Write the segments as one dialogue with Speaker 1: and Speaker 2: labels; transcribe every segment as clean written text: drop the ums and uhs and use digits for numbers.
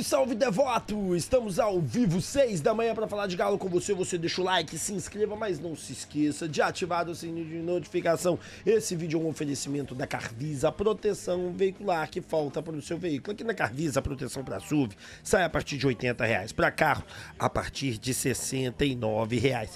Speaker 1: salve, devoto! Estamos ao vivo, 6 da manhã, para falar de Galo com você. Você deixa o like, se inscreva, mas não se esqueça de ativar o sininho de notificação. Esse vídeo é um oferecimento da Carvisa, proteção veicular que falta para o seu veículo. Aqui na Carvisa, a proteção para SUV sai a partir de R$80, para carro a partir de R$69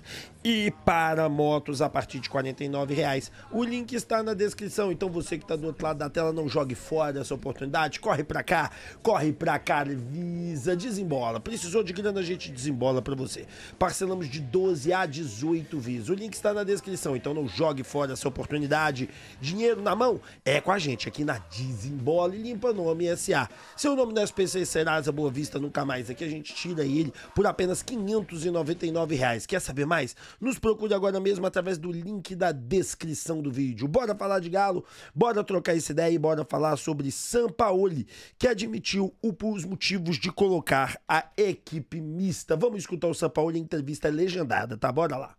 Speaker 1: e para motos a partir de R$49. O link está na descrição, então você que está do outro lado da tela, não jogue fora essa oportunidade. Corre pra cá, corre pra Carvisa, desembola. Precisou de grana, a gente desembola pra você. Parcelamos de 12 a 18 vezes. O link está na descrição, então não jogue fora essa oportunidade. Dinheiro na mão é com a gente aqui na Desembola e Limpa Nome SA. Seu nome no SPC Serasa Boa Vista Nunca Mais. Aqui a gente tira ele por apenas R$599. Quer saber mais? Nos procure agora mesmo através do link da descrição do vídeo. Bora falar de Galo, bora trocar essa ideia e bora falar sobre Sampaoli, que admitiu os motivos de colocar a equipe mista. Vamos escutar o Sampaoli em entrevista legendada, tá? Bora lá.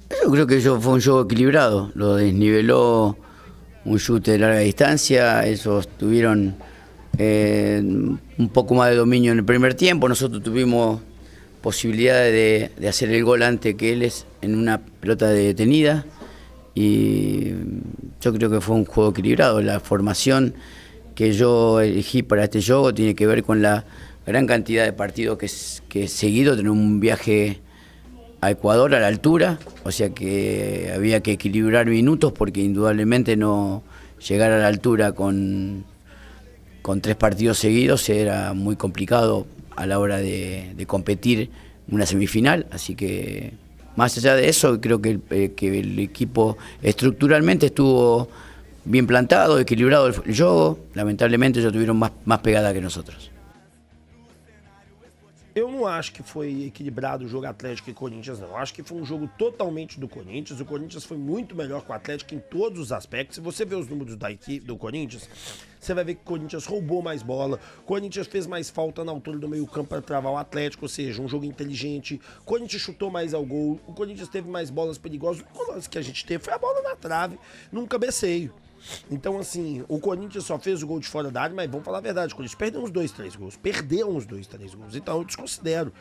Speaker 2: Yo creo que fue un juego equilibrado, lo desniveló un chute de larga distancia, ellos tuvieron un poco más de dominio en el primer tiempo, nosotros tuvimos posibilidad de hacer el gol antes que ellos en una pelota detenida y yo creo que fue un juego equilibrado. La formación que yo elegí para este juego tiene que ver con la gran cantidad de partidos que he seguido, tener un viaje a Ecuador a la altura, o sea que había que equilibrar minutos porque indudablemente no llegar a la altura con 3 partidos seguidos era muy complicado a la hora de competir una semifinal, así que más allá de eso creo que el equipo estructuralmente estuvo bien plantado, equilibrado el juego. Lamentablemente ellos tuvieron más pegada que nosotros.
Speaker 1: Eu não acho que foi equilibrado o jogo Atlético e Corinthians, não. Eu acho que foi um jogo totalmente do Corinthians. O Corinthians foi muito melhor que o Atlético em todos os aspectos. Se você ver os números da equipe do Corinthians, você vai ver que o Corinthians roubou mais bola, o Corinthians fez mais falta na altura do meio campo para travar o Atlético, ou seja, um jogo inteligente. O Corinthians chutou mais ao gol, o Corinthians teve mais bolas perigosas. O lance que a gente teve foi a bola na trave, num cabeceio. Então, assim, o Corinthians só fez o gol de fora da área, mas vamos falar a verdade, o Corinthians perdeu uns 2, 3 gols. Perdeu uns 2, 3 gols. Então, eu desconsidero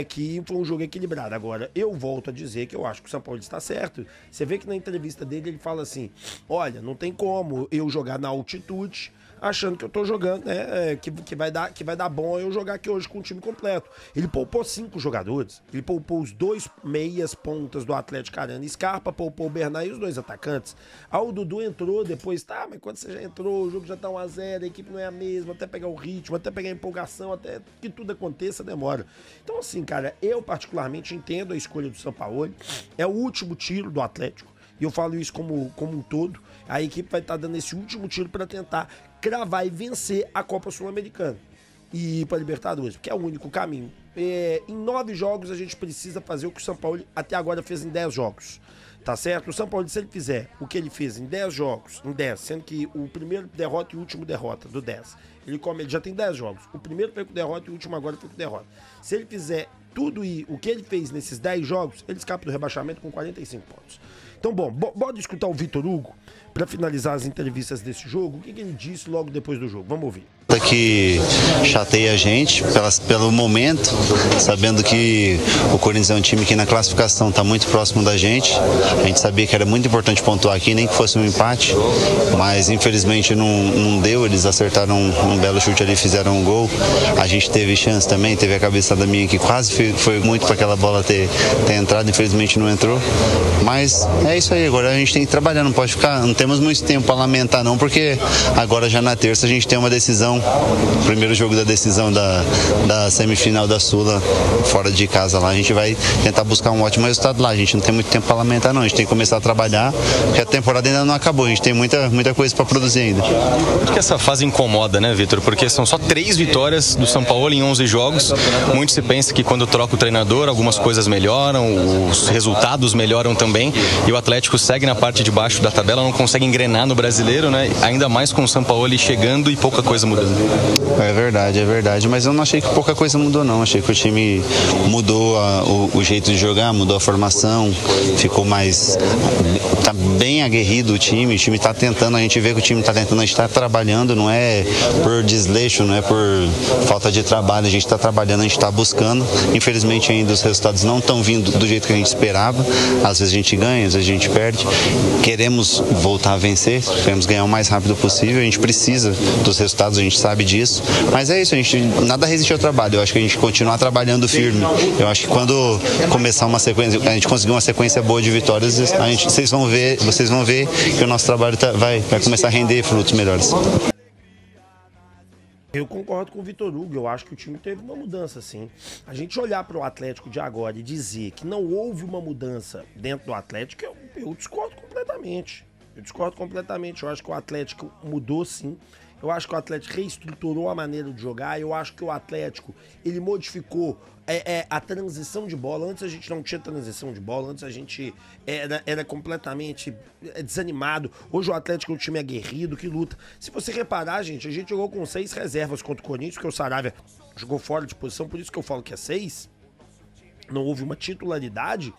Speaker 1: que foi um jogo equilibrado. Agora, eu volto a dizer que eu acho que o Sampaoli está certo. Você vê que na entrevista dele ele fala assim: olha, não tem como eu jogar na altitude achando que eu tô jogando, né, que vai dar bom eu jogar aqui hoje com o time completo. Ele poupou 5 jogadores, ele poupou os 2 meias pontas do Atlético Arana, Scarpa, poupou o Bernard e os 2 atacantes. Aí o Dudu entrou depois, tá, mas quando você já entrou, o jogo já tá 1 a 0, a equipe não é a mesma, até pegar o ritmo, até pegar a empolgação, até que tudo aconteça, demora. Então assim, cara, eu particularmente entendo a escolha do Sampaoli, é o último tiro do Atlético, e eu falo isso como um todo. A equipe vai estar dando esse último tiro para tentar cravar e vencer a Copa Sul-Americana e ir para a Libertadores, porque é o único caminho. Em 9 jogos a gente precisa fazer o que o Sampaoli até agora fez em 10 jogos. Tá certo? O Sampaoli, se ele fizer o que ele fez em 10 jogos, em 10, sendo que o primeiro derrota e o último derrota do 10, ele já tem 10 jogos. O primeiro foi com derrota e o último agora foi com derrota. Se ele fizer tudo o que ele fez nesses 10 jogos, ele escapa do rebaixamento com 45 pontos. Então, bom, bora escutar o Vitor Hugo para finalizar as entrevistas desse jogo. O que ele disse logo depois do jogo? Vamos ouvir.
Speaker 3: Que chateia a gente pelo momento, sabendo que o Corinthians é um time que na classificação está muito próximo da gente. A gente sabia que era muito importante pontuar aqui, nem que fosse um empate, mas infelizmente não deu. Eles acertaram um belo chute ali, fizeram um gol. A gente teve chance também, teve a cabeçada minha que quase foi muito para aquela bola ter entrado, infelizmente não entrou. Mas é isso aí, agora a gente tem que trabalhar, não pode ficar, não temos muito tempo para lamentar não, porque agora já na terça a gente tem uma decisão. Primeiro jogo da decisão da semifinal da Sula, fora de casa lá, a gente vai tentar buscar um ótimo resultado lá. A gente não tem muito tempo para lamentar não, a gente tem que começar a trabalhar, porque a temporada ainda não acabou, a gente tem muita coisa para produzir ainda.
Speaker 4: Acho que essa fase incomoda, né, Vitor? Porque são só 3 vitórias do Sampaoli em 11 jogos. Muito se pensa que quando troca o treinador, algumas coisas melhoram, os resultados melhoram também, e o Atlético segue na parte de baixo da tabela, não consegue consegue engrenar no brasileiro, né? Ainda mais com o Sampaoli chegando e pouca coisa mudando.
Speaker 3: É verdade, mas eu não achei que pouca coisa mudou não, achei que o time mudou o jeito de jogar, mudou a formação, ficou mais, tá bem aguerrido o time tá tentando, a gente vê que o time tá tentando, a gente tá trabalhando, não é por desleixo, não é por falta de trabalho, a gente tá trabalhando, a gente tá buscando, infelizmente ainda os resultados não estão vindo do jeito que a gente esperava, às vezes a gente ganha, às vezes a gente perde, queremos voltar a vencer, queremos ganhar o mais rápido possível, a gente precisa dos resultados, a gente sabe disso, mas é isso, a gente nada resiste ao trabalho, eu acho que a gente continuar trabalhando firme, eu acho que quando começar uma sequência, a gente conseguir uma sequência boa de vitórias, vocês vão ver que o nosso trabalho vai começar a render frutos melhores.
Speaker 1: Eu concordo com o Vitor Hugo, eu acho que o time teve uma mudança, sim. A gente olhar para o Atlético de agora e dizer que não houve uma mudança dentro do Atlético, eu discordo completamente. Eu acho que o Atlético mudou, sim. Eu acho que o Atlético reestruturou a maneira de jogar. Eu acho que o Atlético, ele modificou a transição de bola. Antes a gente não tinha transição de bola. Antes a gente era completamente desanimado. Hoje o Atlético é um time aguerrido, que luta. Se você reparar, gente, a gente jogou com 6 reservas contra o Corinthians, porque o Saravia jogou fora de posição. Por isso que eu falo que é 6. Não houve uma titularidade.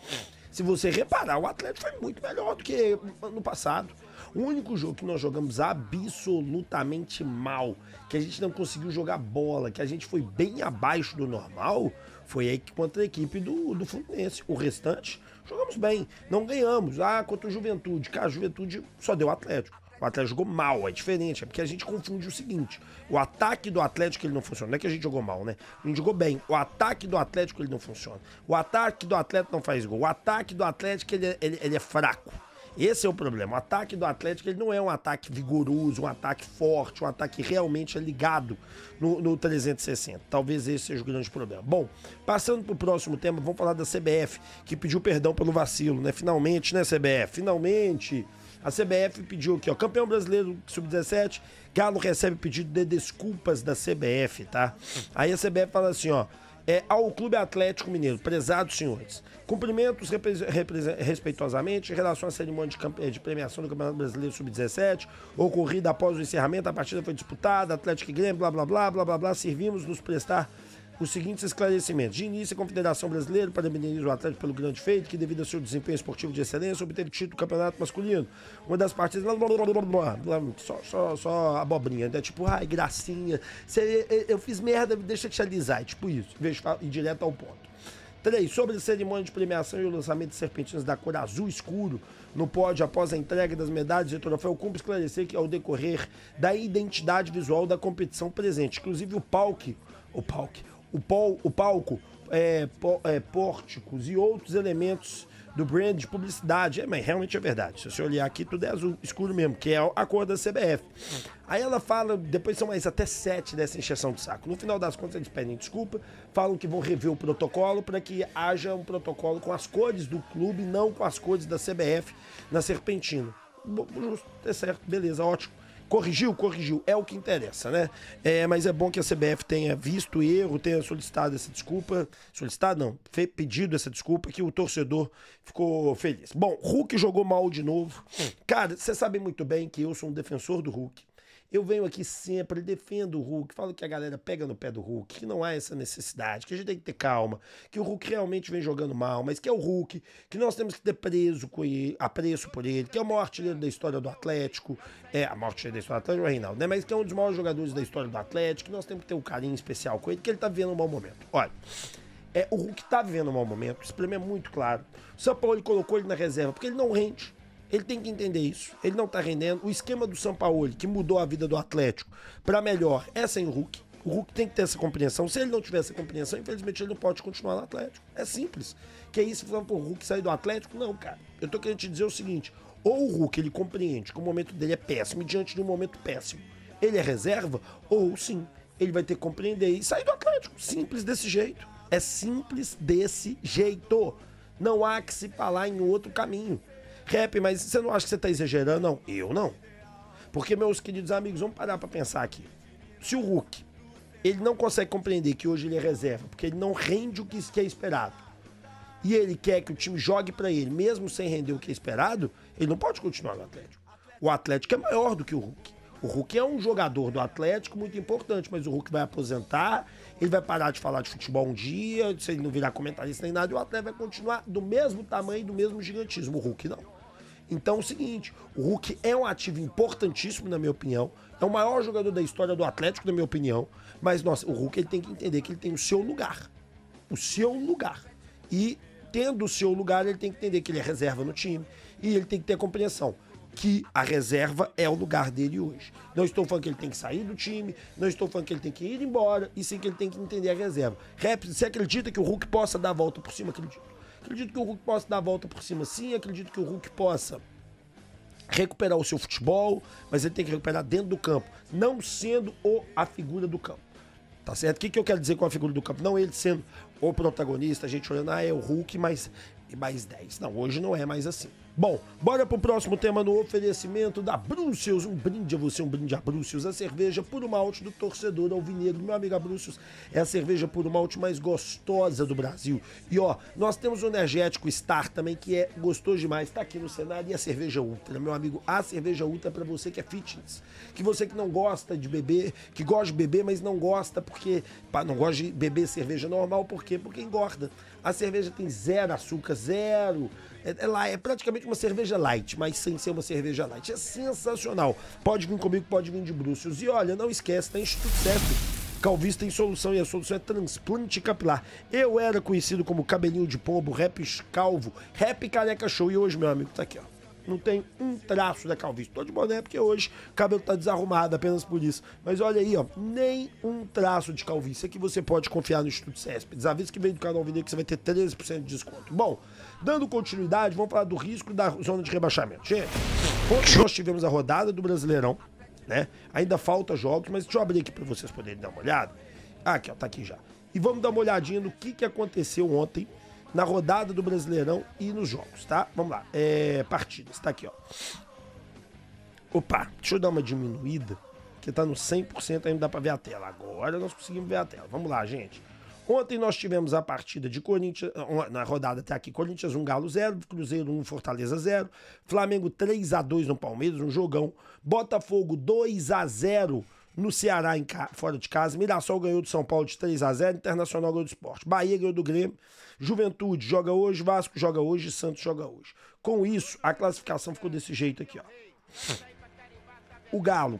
Speaker 1: Se você reparar, o Atlético foi muito melhor do que no passado. O único jogo que nós jogamos absolutamente mal, que a gente não conseguiu jogar bola, que a gente foi bem abaixo do normal, foi aí contra a equipe do Fluminense. O restante, jogamos bem, não ganhamos. Contra o Juventude. Cara, a Juventude só deu Atlético. O Atlético jogou mal, é diferente, é porque a gente confunde o seguinte: o ataque do Atlético ele não funciona, não é que a gente jogou mal, né? A gente jogou bem, o ataque do Atlético ele não funciona, o ataque do Atlético não faz gol, o ataque do Atlético ele é fraco. Esse é o problema, o ataque do Atlético ele não é um ataque vigoroso, um ataque forte, um ataque que realmente é ligado no 360, talvez esse seja o grande problema. Bom, passando pro próximo tema, vamos falar da CBF, que pediu perdão pelo vacilo, né? Finalmente, né, CBF? Finalmente! A CBF pediu aqui, ó, campeão brasileiro sub-17, Galo recebe pedido de desculpas da CBF, tá? Aí a CBF fala assim, ó, ao Clube Atlético Mineiro, prezados senhores, cumprimentos respeitosamente em relação à cerimônia de premiação do Campeonato Brasileiro Sub-17, ocorrida após o encerramento, a partida foi disputada, Atlético e Grêmio, blá, blá, blá, blá, blá, blá, servimos nos prestar os seguintes esclarecimentos. De início, a Confederação Brasileira parabeniza o Atlético pelo grande feito, que devido ao seu desempenho esportivo de excelência, obteve título do campeonato masculino. Uma das partidas, só abobrinha, né? Tipo, ai, gracinha, eu fiz merda, deixa eu te alisar, tipo isso, em vez de ir direto ao ponto. 3. Sobre a cerimônia de premiação e o lançamento de serpentinas da cor azul escuro no pódio após a entrega das medalhas e troféu, cumpre esclarecer que ao decorrer da identidade visual da competição presente, inclusive o palco, pórticos e outros elementos do brand de publicidade, mas realmente é verdade, se você olhar aqui tudo é azul escuro mesmo, que é a cor da CBF. Aí ela fala, depois são mais até 7 dessa encheção de saco, no final das contas eles pedem desculpa, falam que vão rever o protocolo para que haja um protocolo com as cores do clube, não com as cores da CBF na serpentina. Justo, é certo, beleza, ótimo. Corrigiu, é o que interessa, né? Mas é bom que a CBF tenha visto o erro, tenha solicitado essa desculpa. Solicitado não, pedido essa desculpa, que o torcedor ficou feliz. Bom, Hulk jogou mal de novo. Cara, você sabe muito bem que eu sou um defensor do Hulk. Eu venho aqui sempre, defendo o Hulk, falo que a galera pega no pé do Hulk, que não há essa necessidade, que a gente tem que ter calma, que o Hulk realmente vem jogando mal, mas que é o Hulk, que nós temos que ter apreço por ele, que é o maior artilheiro da história do Atlético, a maior artilheiro da história do Atlético é o Reinaldo, né? Mas que é um dos maiores jogadores da história do Atlético, que nós temos que ter um carinho especial com ele, que ele tá vivendo um mau momento. Olha, o Hulk tá vivendo um mau momento, isso pra mim é muito claro. O Sampaoli colocou ele na reserva, porque ele não rende. Ele tem que entender isso. Ele não tá rendendo. O esquema do Sampaoli, que mudou a vida do Atlético pra melhor, é sem o Hulk. O Hulk tem que ter essa compreensão. Se ele não tiver essa compreensão, infelizmente ele não pode continuar no Atlético. É simples. Que é isso, falando pro Hulk sair do Atlético? Não, cara. Eu tô querendo te dizer o seguinte. Ou o Hulk, ele compreende que o momento dele é péssimo, e diante de um momento péssimo, ele é reserva, ou sim, ele vai ter que compreender e sair do Atlético. Simples desse jeito. É simples desse jeito. Não há que se falar em outro caminho. Rap, mas você não acha que você tá exagerando? Não, eu não. Porque, meus queridos amigos, vamos parar pra pensar aqui. Se o Hulk, ele não consegue compreender que hoje ele é reserva, porque ele não rende o que é esperado, e ele quer que o time jogue pra ele, mesmo sem render o que é esperado, ele não pode continuar no Atlético. O Atlético é maior do que o Hulk. O Hulk é um jogador do Atlético muito importante, mas o Hulk vai aposentar, ele vai parar de falar de futebol um dia, se ele não virar comentarista nem nada, e o Atlético vai continuar do mesmo tamanho, do mesmo gigantismo. O Hulk não. Então é o seguinte, o Hulk é um ativo importantíssimo, na minha opinião, é o maior jogador da história do Atlético, na minha opinião, mas, nossa, o Hulk ele tem que entender que ele tem o seu lugar. O seu lugar. E, tendo o seu lugar, ele tem que entender que ele é reserva no time, e ele tem que ter compreensão que a reserva é o lugar dele hoje. Não estou falando que ele tem que sair do time, não estou falando que ele tem que ir embora, e sim que ele tem que entender a reserva. Rap, você acredita que o Hulk possa dar a volta por cima? Acredito. Acredito que o Hulk possa dar a volta por cima, sim. Acredito que o Hulk possa recuperar o seu futebol, mas ele tem que recuperar dentro do campo, não sendo a figura do campo. Tá certo? O que eu quero dizer com a figura do campo? Não ele sendo o protagonista, a gente olhando, é o Hulk, mas mais 10. Não, hoje não é mais assim. Bom, bora pro próximo tema no oferecimento da Brucius. Um brinde a você, um brinde a Brucius, a cerveja puro malte do torcedor alvinegro. Meu amigo, a Brucius é a cerveja puro malte mais gostosa do Brasil. E ó, nós temos o energético Star também, que é gostoso demais, tá aqui no cenário, e a cerveja Ultra. Meu amigo, a cerveja Ultra é pra você que é fitness, que você que não gosta de beber, que gosta de beber, mas não gosta porque não gosta de beber cerveja normal, por quê? Porque engorda. A cerveja tem zero açúcar, zero. É praticamente uma cerveja light, mas sem ser uma cerveja light. É sensacional. Pode vir comigo, pode vir de Brucius. E olha, não esquece, tá Instituto CESP. Calvície tem solução, e a solução é transplante capilar. Eu era conhecido como cabelinho de pombo, rap calvo, rap careca show. E hoje, meu amigo, tá aqui, ó. Não tem um traço da calvície. Tô de boné porque hoje o cabelo tá desarrumado apenas por isso. Mas olha aí, ó, nem um traço de calvície. Aqui você pode confiar no Instituto CESP. Desavisa que vem do canal Alvinegro que você vai ter 13% de desconto. Bom, dando continuidade, vamos falar do risco da zona de rebaixamento. Gente, ontem nós tivemos a rodada do Brasileirão, né? Ainda falta jogos, mas deixa eu abrir aqui para vocês poderem dar uma olhada. Aqui, ó, tá aqui já. E vamos dar uma olhadinha no que aconteceu ontem na rodada do Brasileirão e nos jogos, tá? Vamos lá, partidas, tá aqui, ó. Opa, deixa eu dar uma diminuída, que tá no 100%, ainda dá pra ver a tela. Agora nós conseguimos ver a tela. Vamos lá, gente. Ontem nós tivemos a partida de Corinthians, na rodada até aqui, Corinthians 1, Galo 0, Cruzeiro 1, Fortaleza 0, Flamengo 3-2 no Palmeiras, um jogão, Botafogo 2-0 no Ceará, fora de casa, Mirassol ganhou do São Paulo de 3-0, Internacional ganhou do Sport, Bahia ganhou do Grêmio, Juventude joga hoje, Vasco joga hoje, Santos joga hoje. Com isso, a classificação ficou desse jeito aqui, ó. O Galo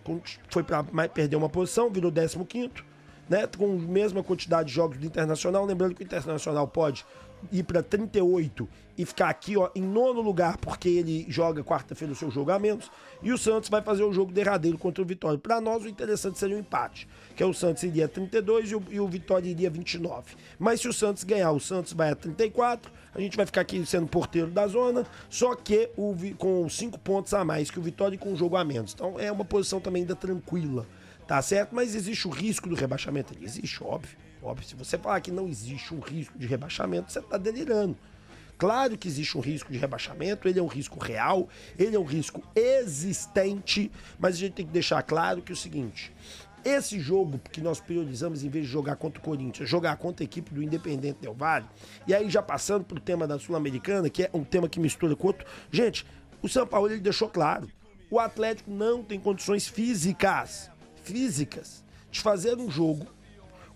Speaker 1: foi para perder uma posição, virou 15º, né, com a mesma quantidade de jogos do Internacional, lembrando que o Internacional pode ir para 38 e ficar aqui, ó, em 9º lugar, porque ele joga quarta-feira o seu jogo a menos, e o Santos vai fazer o jogo derradeiro contra o Vitória. Para nós, o interessante seria um empate, que é o Santos iria a 32 e o Vitória iria a 29. Mas se o Santos ganhar, o Santos vai a 34, a gente vai ficar aqui sendo porteiro da zona, só que com 5 pontos a mais que o Vitória e com um jogo a menos. Então é uma posição também ainda tranquila, tá certo? Mas existe o risco do rebaixamento? Existe, óbvio. Óbvio, se você falar que não existe um risco de rebaixamento, você está delirando. Claro que existe um risco de rebaixamento, ele é um risco real, ele é um risco existente, mas a gente tem que deixar claro que é o seguinte, esse jogo que nós priorizamos, em vez de jogar contra o Corinthians, jogar contra a equipe do Independente Del Valle, e aí já passando pro tema da Sul-Americana, que é um tema que mistura com outro, gente, o São Paulo ele deixou claro, o Atlético não tem condições físicas de fazer um jogo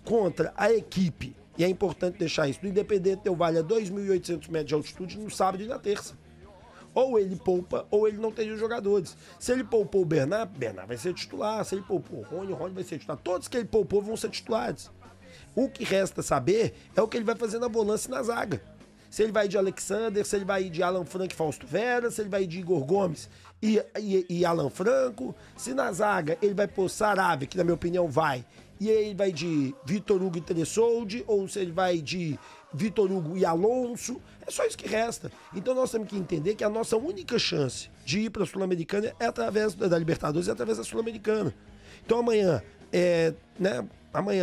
Speaker 1: contra a equipe, e é importante deixar isso, do Independente Del Valle a 2.800 metros de altitude no sábado e na terça. Ou ele poupa, ou ele não teria os jogadores. Se ele poupou o Bernard vai ser titular. Se ele poupou o Rony vai ser titular. Todos que ele poupou vão ser titulares. O que resta saber é o que ele vai fazer na volância e na zaga. Se ele vai de Alexander, se ele vai de Alan Franco e Fausto Vera, se ele vai de Igor Gomes e Alan Franco. Se na zaga ele vai pôr Saravia, que na minha opinião vai, e aí ele vai de Vitor Hugo e Tressoldi, ou se ele vai de Vitor Hugo e Alonso, é só isso que resta. Então nós temos que entender que a nossa única chance de ir para a Sul-Americana é através da Libertadores e através da Sul-Americana. Então amanhã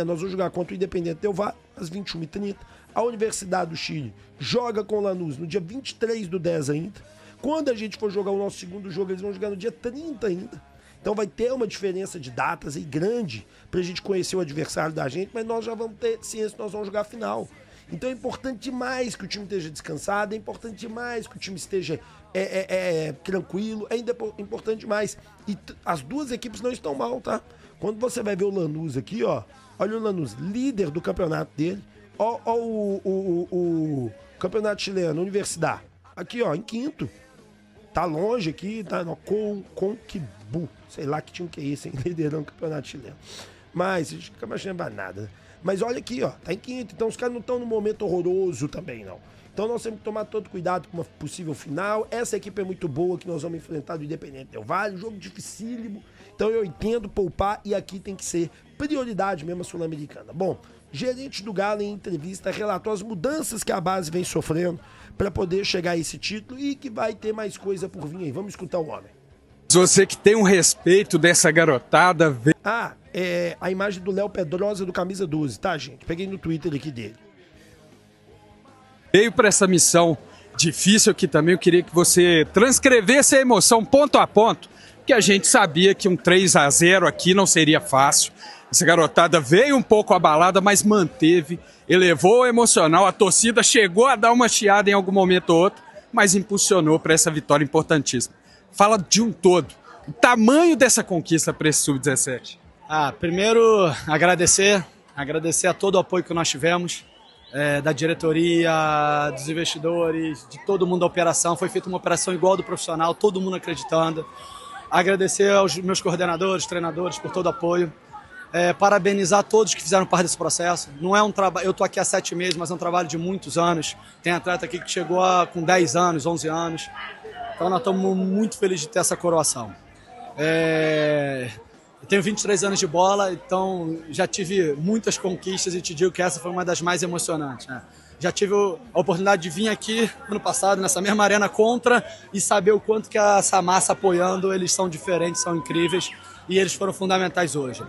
Speaker 1: nós vamos jogar contra o Independente Del Valle, às 21h30. A Universidade do Chile joga com o Lanús no dia 23/10 ainda. Quando a gente for jogar o nosso segundo jogo, eles vão jogar no dia 30 ainda. Então vai ter uma diferença de datas aí grande pra gente conhecer o adversário da gente, mas nós já vamos ter ciência que nós vamos jogar a final. Então é importante demais que o time esteja descansado, é importante demais que o time esteja tranquilo, é importante demais. E as duas equipes não estão mal, tá? Quando você vai ver o Lanús aqui, ó, olha o Lanús, líder do campeonato dele, ó o campeonato chileno, Universidade, aqui ó, em quinto. Tá longe aqui, tá no Conquibu, sei lá que time que é esse, hein, liderando o campeonato chileno. Mas, o campeonato chileno não vai nada. Mas olha aqui, ó, tá em quinto, então os caras não estão num momento horroroso também, não. Então nós temos que tomar todo cuidado com uma possível final. Essa equipe é muito boa que nós vamos enfrentar do Independente Del Valle, jogo dificílimo. Então eu entendo poupar e aqui tem que ser prioridade mesmo a Sul-Americana. Bom, gerente do Galo em entrevista relatou as mudanças que a base vem sofrendo para poder chegar a esse título e que vai ter mais coisa por vir aí. Vamos escutar o homem.
Speaker 5: Você que tem um respeito dessa garotada...
Speaker 1: A imagem do Léo Pedrosa do Camisa 12, tá, gente? Peguei no Twitter aqui dele.
Speaker 5: Veio para essa missão difícil aqui também, eu queria que você transcrevesse a emoção ponto a ponto, porque a gente sabia que um 3-0 aqui não seria fácil. Essa garotada veio um pouco abalada, mas manteve, elevou o emocional, a torcida chegou a dar uma chiada em algum momento ou outro, mas impulsionou para essa vitória importantíssima. Fala de um todo, o tamanho dessa conquista para esse Sub-17.
Speaker 6: Primeiro, agradecer a todo o apoio que nós tivemos, da diretoria, dos investidores, de todo mundo da operação. Foi feita uma operação igual do profissional, todo mundo acreditando. Agradecer aos meus coordenadores, treinadores por todo o apoio. Parabenizar todos que fizeram parte desse processo. Não é um trabalho, eu estou aqui há 7 meses, mas é um trabalho de muitos anos. Tem atleta aqui que chegou com 10 anos, 11 anos. Então nós estamos muito felizes de ter essa coroação. Eu tenho 23 anos de bola, então já tive muitas conquistas e te digo que essa foi uma das mais emocionantes, né? Já tive a oportunidade de vir aqui ano passado, nessa mesma arena contra, e saber o quanto que essa massa apoiando, eles são diferentes, são incríveis, e eles foram fundamentais hoje.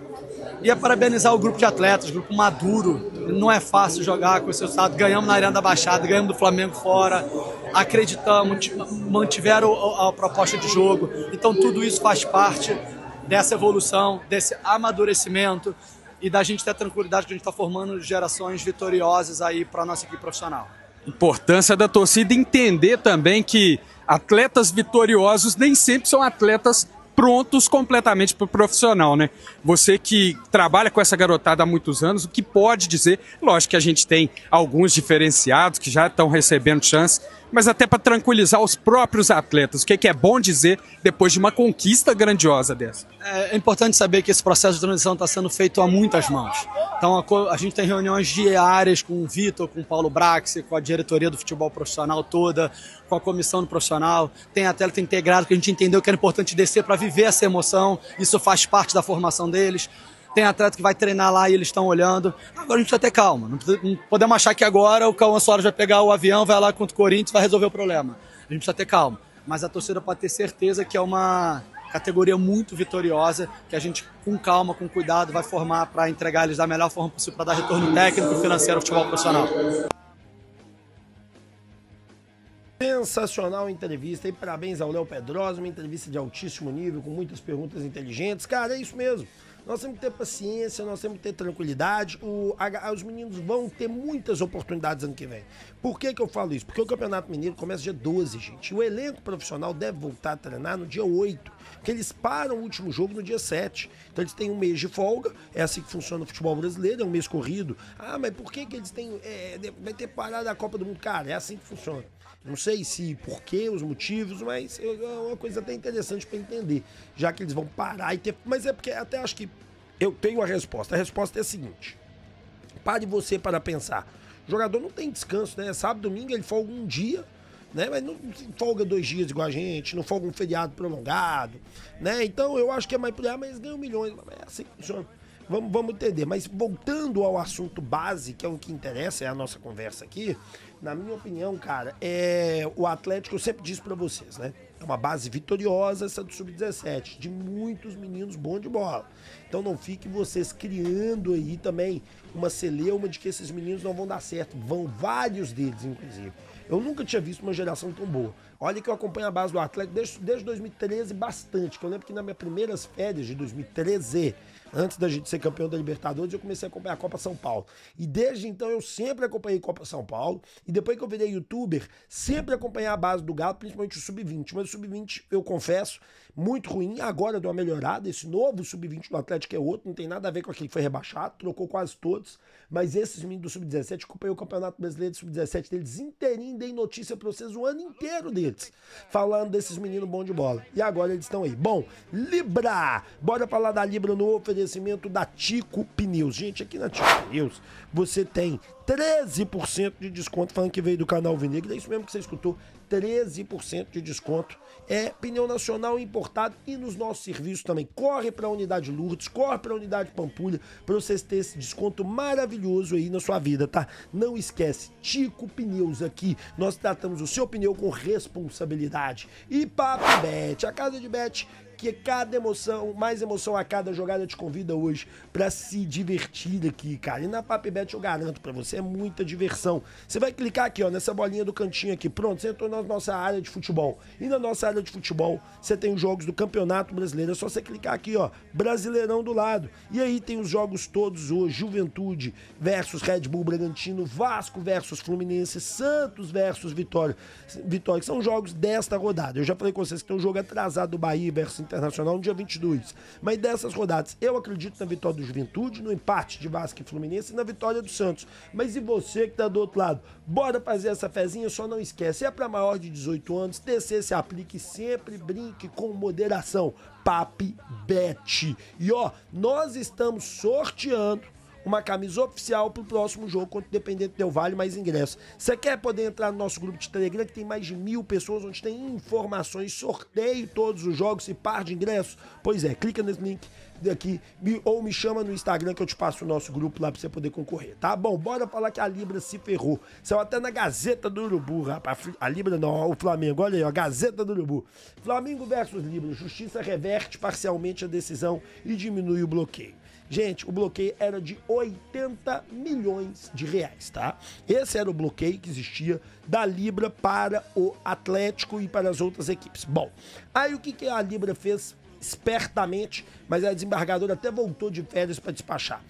Speaker 6: E parabenizar o grupo de atletas, grupo maduro. Não é fácil jogar com esse resultado. Ganhamos na Arena da Baixada, ganhamos do Flamengo fora, acreditamos, mantiveram a proposta de jogo. Então tudo isso faz parte dessa evolução, desse amadurecimento e da gente ter a tranquilidade que a gente está formando gerações vitoriosas aí para a nossa equipe profissional.
Speaker 5: Importância da torcida entender também que atletas vitoriosos nem sempre são atletas prontos completamente para o profissional, né? Você que trabalha com essa garotada há muitos anos, o que pode dizer? Lógico que a gente tem alguns diferenciados que já estão recebendo chance, mas até para tranquilizar os próprios atletas, o que é bom dizer depois de uma conquista grandiosa dessa?
Speaker 6: É importante saber que esse processo de transição está sendo feito a muitas mãos. Então a gente tem reuniões diárias com o Vitor, com o Paulo Braxi, com a diretoria do futebol profissional toda, com a comissão do profissional. Tem atleta integrado que a gente entendeu que era importante descer para viver essa emoção, isso faz parte da formação deles. Tem atleta que vai treinar lá e eles estão olhando. Agora a gente precisa ter calma. Não podemos achar que agora o Cauã Soares vai pegar o avião, vai lá contra o Corinthians e vai resolver o problema. A gente precisa ter calma. Mas a torcida pode ter certeza que é uma categoria muito vitoriosa, que a gente, com calma, com cuidado, vai formar para entregar eles da melhor forma possível para dar retorno técnico e financeiro ao futebol profissional.
Speaker 1: Sensacional entrevista e parabéns ao Léo Pedrosa, uma entrevista de altíssimo nível, com muitas perguntas inteligentes. Cara, é isso mesmo. Nós temos que ter paciência, nós temos que ter tranquilidade. Os meninos vão ter muitas oportunidades ano que vem. Por que eu falo isso? Porque o Campeonato Mineiro começa dia 12, gente. O elenco profissional deve voltar a treinar no dia 8. Porque eles param o último jogo no dia 7. Então eles têm um mês de folga. É assim que funciona o futebol brasileiro, é um mês corrido. Mas por que eles têm... vai ter parada da Copa do Mundo? Cara, é assim que funciona. Não sei se por que, os motivos, mas é uma coisa até interessante para entender. Já que eles vão parar e ter... Mas é porque até acho que eu tenho a resposta. A resposta é a seguinte. Pare você para pensar. O jogador não tem descanso, né? Sábado, domingo ele folga um dia, né? Mas não folga 2 dias igual a gente, não folga um feriado prolongado, né? Então eu acho que é mais por aí, mas ganham milhões. É assim que funciona. Vamos entender. Mas voltando ao assunto base, que é o que interessa, é a nossa conversa aqui, na minha opinião, cara, o Atlético, eu sempre disse pra vocês, né? É uma base vitoriosa essa do Sub-17, de muitos meninos bons de bola. Então não fiquem vocês criando aí também uma celeuma de que esses meninos não vão dar certo. Vão vários deles, inclusive. Eu nunca tinha visto uma geração tão boa. Olha que eu acompanho a base do Atlético desde 2013 bastante, que eu lembro que nas minhas primeiras férias de 2013 Antes da gente ser campeão da Libertadores, eu comecei a acompanhar a Copa São Paulo. E desde então eu sempre acompanhei Copa São Paulo. E depois que eu virei youtuber, sempre acompanhei a base do Galo, principalmente o Sub-20. Mas o Sub-20, eu confesso, muito ruim. Agora deu uma melhorada. Esse novo Sub-20 do Atlético é outro. Não tem nada a ver com aquele que foi rebaixado. Trocou quase todos. Mas esses meninos do Sub-17, acompanhei o Campeonato Brasileiro do Sub-17 deles inteirinho. Dei notícia pra vocês o ano inteiro deles. Falando desses meninos bons de bola. E agora eles estão aí. Bom, Libra. Bora falar da Libra no oferecimento da Tico Pneus. Gente, aqui na Tico Pneus, você tem 13% de desconto, falando que veio do canal Vinegra. É isso mesmo que você escutou. 13% de desconto. É pneu nacional importado e nos nossos serviços também. Corre para a unidade Lourdes, corre para a unidade Pampulha, para vocês terem esse desconto maravilhoso aí na sua vida, tá? Não esquece, Tico Pneus aqui. Nós tratamos o seu pneu com responsabilidade. E Papibet, a casa de bet, que cada emoção, mais emoção a cada jogada, te convida hoje pra se divertir aqui, cara. E na Papibet eu garanto pra você, é muita diversão. Você vai clicar aqui, ó, nessa bolinha do cantinho aqui. Pronto, você entrou na nossa área de futebol. E na nossa área de futebol, você tem os jogos do Campeonato Brasileiro. É só você clicar aqui, ó, Brasileirão do lado. E aí tem os jogos todos hoje. Juventude versus Red Bull Bragantino, Vasco versus Fluminense, Santos versus Vitória. Vitória, que são jogos desta rodada. Eu já falei com vocês que tem um jogo atrasado do Bahia versus Internacional no dia 22. Mas dessas rodadas, eu acredito na vitória do Juventude, no empate de Vasco e Fluminense e na vitória do Santos. Mas e você que tá do outro lado? Bora fazer essa fezinha? Só não esquece, é para maior de 18 anos, TC se aplique, sempre brinque com moderação. Papibet. E ó, nós estamos sorteando uma camisa oficial pro próximo jogo contra o Independente Del Valle, mais ingressos. Você quer poder entrar no nosso grupo de Telegram, que tem mais de 1000 pessoas, onde tem informações, sorteio todos os jogos e par de ingressos? Pois é, clica nesse link daqui ou me chama no Instagram que eu te passo o nosso grupo lá pra você poder concorrer, tá? Bom, bora falar que a Libra se ferrou. Saiu até na Gazeta do Urubu, rapaz. A Libra não, o Flamengo, olha aí, ó, Gazeta do Urubu. Flamengo versus Libra. Justiça reverte parcialmente a decisão e diminui o bloqueio. Gente, o bloqueio era de 80 milhões de reais, tá? Esse era o bloqueio que existia da Libra para o Atlético e para as outras equipes. Bom, aí o que a Libra fez espertamente, mas a desembargadora até voltou de férias para despachar.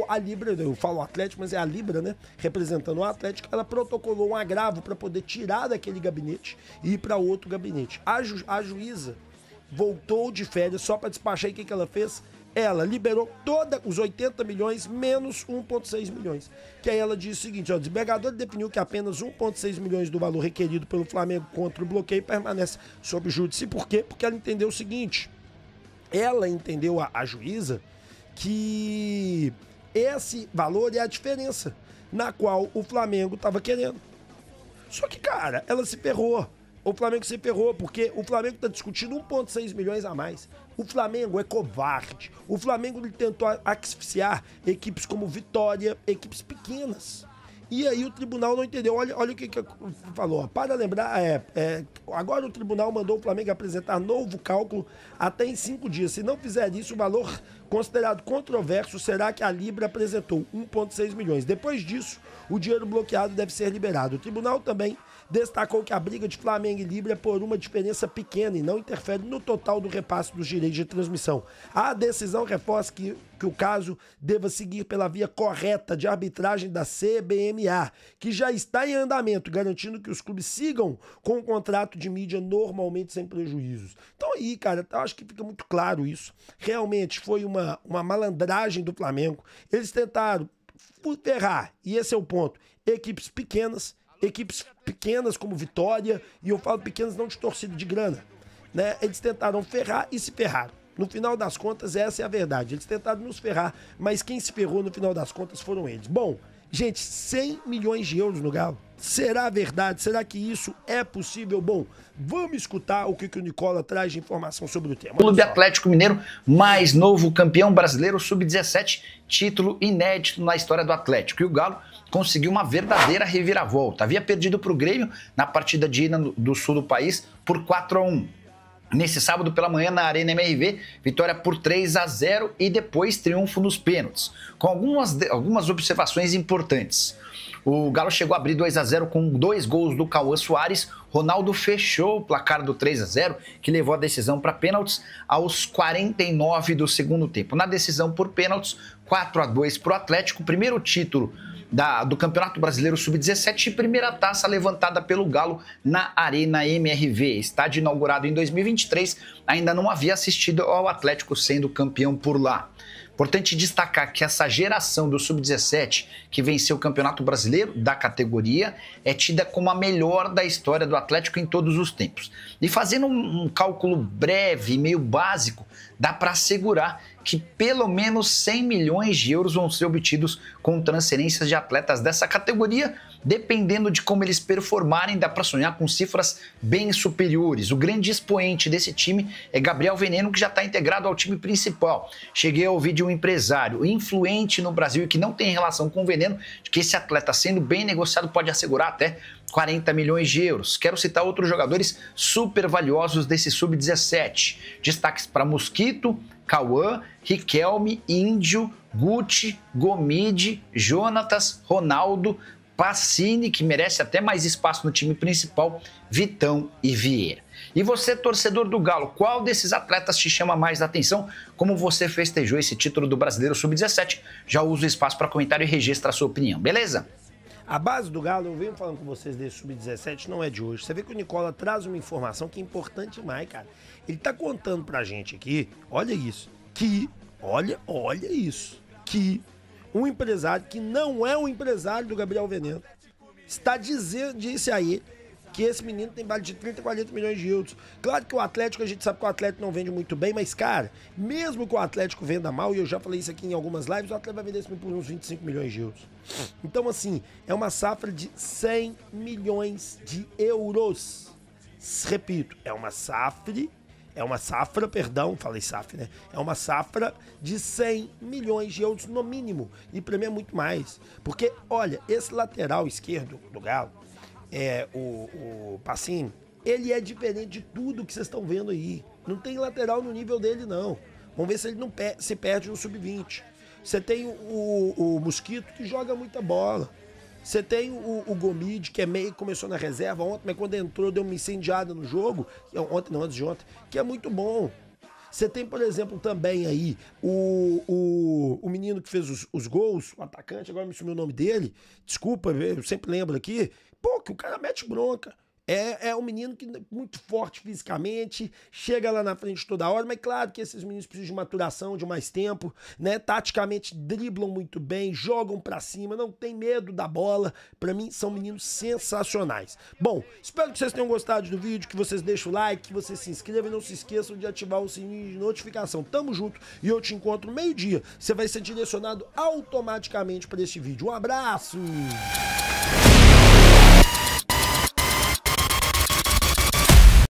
Speaker 1: A Libra, eu falo Atlético, mas é a Libra, né? Representando o Atlético, ela protocolou um agravo para poder tirar daquele gabinete e ir para outro gabinete. A juíza voltou de férias só para despachar. E o que ela fez? Ela liberou todos os 80 milhões menos 1,6 milhões. Que aí ela diz o seguinte, ó, o desembargador definiu que apenas 1,6 milhões do valor requerido pelo Flamengo contra o bloqueio permanece sob júdice. Por quê? Porque ela entendeu o seguinte, ela entendeu, a juíza, que esse valor é a diferença na qual o Flamengo estava querendo. Só que, cara, ela se ferrou. O Flamengo se ferrou, porque o Flamengo está discutindo 1,6 milhões a mais. O Flamengo é covarde. O Flamengo ele tentou asfixiar equipes como Vitória, equipes pequenas. E aí o tribunal não entendeu. Olha o que falou. Para lembrar, agora o tribunal mandou o Flamengo apresentar novo cálculo até em 5 dias. Se não fizer isso, o valor considerado controverso será que a Libra apresentou 1,6 milhões. Depois disso, o dinheiro bloqueado deve ser liberado. O tribunal também destacou que a briga de Flamengo e Libra é por uma diferença pequena e não interfere no total do repasse dos direitos de transmissão. A decisão reforça que o caso deva seguir pela via correta de arbitragem da CBMA, que já está em andamento, garantindo que os clubes sigam com o contrato de mídia normalmente sem prejuízos. Então aí, cara, eu acho que fica muito claro isso. Realmente foi uma malandragem do Flamengo. Eles tentaram ferrar, e esse é o ponto, equipes pequenas como Vitória, e eu falo pequenas não de torcida de grana, né? Eles tentaram ferrar e se ferraram. No final das contas, essa é a verdade. Eles tentaram nos ferrar, mas quem se ferrou no final das contas foram eles. Bom, gente, 100 milhões de euros no Galo. Será verdade? Será que isso é possível? Bom, vamos escutar o que o Nicola traz de informação sobre o tema.
Speaker 7: Clube Atlético Mineiro, mais novo campeão brasileiro sub-17, título inédito na história do Atlético. E o Galo conseguiu uma verdadeira reviravolta. Havia perdido para o Grêmio na partida de ida do sul do país por 4-1. Nesse sábado pela manhã, na Arena MRV, vitória por 3-0 e depois triunfo nos pênaltis. Com algumas observações importantes. O Galo chegou a abrir 2-0 com 2 gols do Cauã Soares. Ronaldo fechou o placar do 3-0, que levou a decisão para pênaltis aos 49 do segundo tempo. Na decisão por pênaltis, 4-2 para o Atlético, primeiro título do Campeonato Brasileiro Sub-17 e primeira taça levantada pelo Galo na Arena MRV. Estádio inaugurado em 2023, ainda não havia assistido ao Atlético sendo campeão por lá. Importante destacar que essa geração do Sub-17 que venceu o Campeonato Brasileiro da categoria é tida como a melhor da história do Atlético em todos os tempos. E fazendo um cálculo breve e meio básico, dá para assegurar que pelo menos 100 milhões de euros vão ser obtidos com transferências de atletas dessa categoria. Dependendo de como eles performarem, dá para sonhar com cifras bem superiores. O grande expoente desse time é Gabriel Veneno, que já está integrado ao time principal. Cheguei a ouvir de um empresário influente no Brasil e que não tem relação com o Veneno, de que esse atleta, sendo bem negociado, pode assegurar até 40 milhões de euros. Quero citar outros jogadores super valiosos desse Sub-17. Destaques para Mosquito, Cauã, Riquelme, Índio, Guti, Gomide, Jonatas, Ronaldo, Pacini, que merece até mais espaço no time principal, Vitão e Vieira. E você, torcedor do Galo, qual desses atletas te chama mais a atenção? Como você festejou esse título do Brasileiro Sub-17? Já usa o espaço para comentário e registra a sua opinião, beleza?
Speaker 1: A base do Galo, eu venho falando com vocês desse Sub-17, não é de hoje. Você vê que o Nicola traz uma informação que é importante demais, cara. Ele tá contando pra gente aqui, olha isso, olha isso, que um empresário que não é o empresário do Gabriel Veneno está disse aí que esse menino tem vale de 30, 40 milhões de euros. Claro que o Atlético, a gente sabe que o Atlético não vende muito bem, mas, cara, mesmo que o Atlético venda mal, e eu já falei isso aqui em algumas lives, o Atlético vai vender esse menino por uns 25 milhões de euros. Então, assim, é uma safra de 100 milhões de euros. Repito, é uma safra, né? É uma safra de 100 milhões de euros no mínimo. E pra mim é muito mais. Porque, olha, esse lateral esquerdo do Galo, o Pacini, ele é diferente de tudo que vocês estão vendo aí. Não tem lateral no nível dele, não. Vamos ver se ele não se perde no Sub-20. Você tem o Mosquito, que joga muita bola. Você tem o Gomide, que é meio que começou na reserva ontem, mas quando entrou deu uma incendiada no jogo. Antes de ontem, que é muito bom. Você tem, por exemplo, também aí o menino que fez os gols, o atacante, agora me sumiu o nome dele. Desculpa, eu sempre lembro aqui. Pô, que o cara mete bronca. É um menino que é muito forte fisicamente, chega lá na frente toda hora, mas claro que esses meninos precisam de maturação, de mais tempo, né? Taticamente driblam muito bem, jogam pra cima, não tem medo da bola. Pra mim, são meninos sensacionais. Bom, espero que vocês tenham gostado do vídeo, que vocês deixem o like, que vocês se inscrevam e não se esqueçam de ativar o sininho de notificação. Tamo junto e eu te encontro no meio-dia. Você vai ser direcionado automaticamente para este vídeo. Um abraço!